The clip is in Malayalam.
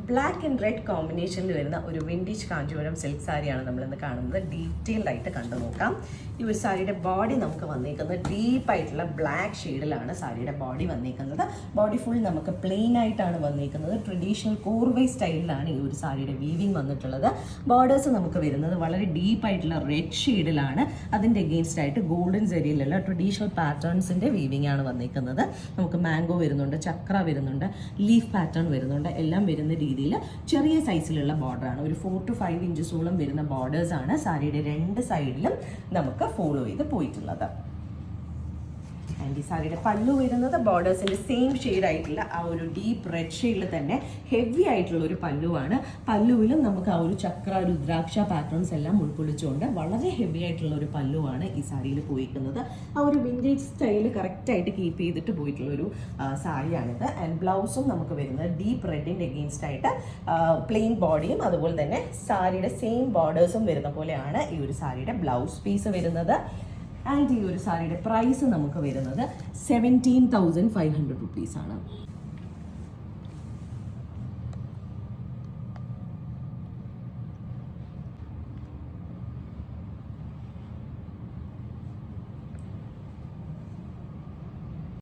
ബ്ലാക്ക് ആൻഡ് റെഡ് കോമ്പിനേഷനിൽ വരുന്ന ഒരു വിൻറ്റേജ് കാഞ്ചീപുരം സിൽക്ക് സാരിയാണ് നമ്മളിന്ന് കാണുന്നത്. ഡീറ്റെയിൽഡ് ആയിട്ട് കണ്ടു നോക്കാം. ഈ ഒരു സാരിയുടെ ബോഡി നമുക്ക് വന്നേക്കുന്നത് ഡീപ്പായിട്ടുള്ള ബ്ലാക്ക് ഷെയ്ഡിലാണ് സാരിയുടെ ബോഡി വന്നേക്കുന്നത്. ബോഡി ഫുൾ നമുക്ക് പ്ലെയിൻ ആയിട്ടാണ് വന്നേക്കുന്നത്. ട്രഡീഷണൽ കോർവൈ സ്റ്റൈലിലാണ് ഈ ഒരു സാരിയുടെ വീവിങ് വന്നിട്ടുള്ളത്. ബോർഡേഴ്സ് നമുക്ക് വരുന്നത് വളരെ ഡീപ്പായിട്ടുള്ള റെഡ് ഷെയ്ഡിലാണ്. അതിൻ്റെ എഗെയിൻസ്റ്റ് ആയിട്ട് ഗോൾഡൻ സെരിയിലുള്ള ട്രഡീഷണൽ പാറ്റേൺസിൻ്റെ വീവിംഗ് ആണ് വന്നേക്കുന്നത്. നമുക്ക് മാംഗോ വരുന്നുണ്ട്, ചക്ര വരുന്നുണ്ട്, ലീഫ് പാറ്റേൺ വരുന്നുണ്ട്. എല്ലാം വരുന്ന രീതിയിൽ ചെറിയ സൈസിലുള്ള ബോർഡറാണ്. ഒരു 4 to 5 ഇഞ്ചസോളം വരുന്ന ബോർഡേഴ്സാണ് സാരിയുടെ രണ്ട് സൈഡിലും നമുക്ക് ഫോളോ ചെയ്ത് പോയിട്ടുള്ളത്. ആൻഡ് ഈ സാരിയുടെ പല്ലു വരുന്നത് ബോർഡേഴ്സിൻ്റെ സെയിം ഷെയ്ഡായിട്ടുള്ള ആ ഒരു ഡീപ്പ് റെഡ് ഷെയ്ഡിൽ തന്നെ ഹെവി ആയിട്ടുള്ള ഒരു പല്ലുവാണ്. പല്ലുവിലും നമുക്ക് ആ ഒരു ചക്ര, രുദ്രാക്ഷ പാറ്റേൺസ് എല്ലാം ഉൾക്കൊള്ളിച്ചുകൊണ്ട് വളരെ ഹെവി ആയിട്ടുള്ള ഒരു പല്ലുവാണ് ഈ സാരിയിൽ പോയിരിക്കുന്നത്. ആ ഒരു വിൻറ്റേജ് സ്റ്റൈല് കറക്റ്റായിട്ട് കീപ്പ് ചെയ്തിട്ട് പോയിട്ടുള്ളൊരു സാരിയാണിത്. ആൻഡ് ബ്ലൗസും നമുക്ക് വരുന്നത് ഡീപ്പ് റെഡിൻ്റെ എഗെയിൻസ്റ്റ് ആയിട്ട് പ്ലെയിൻ ബോഡിയും അതുപോലെ തന്നെ സാരിയുടെ സെയിം ബോർഡേഴ്സും വരുന്ന പോലെയാണ് ഈ ഒരു സാരിയുടെ ബ്ലൗസ് പീസ് വരുന്നത്. ആൻഡ് ഈ ഒരു സാരിയുടെ പ്രൈസ് നമുക്ക് വരുന്നത് 17,500 rupees ആണ്.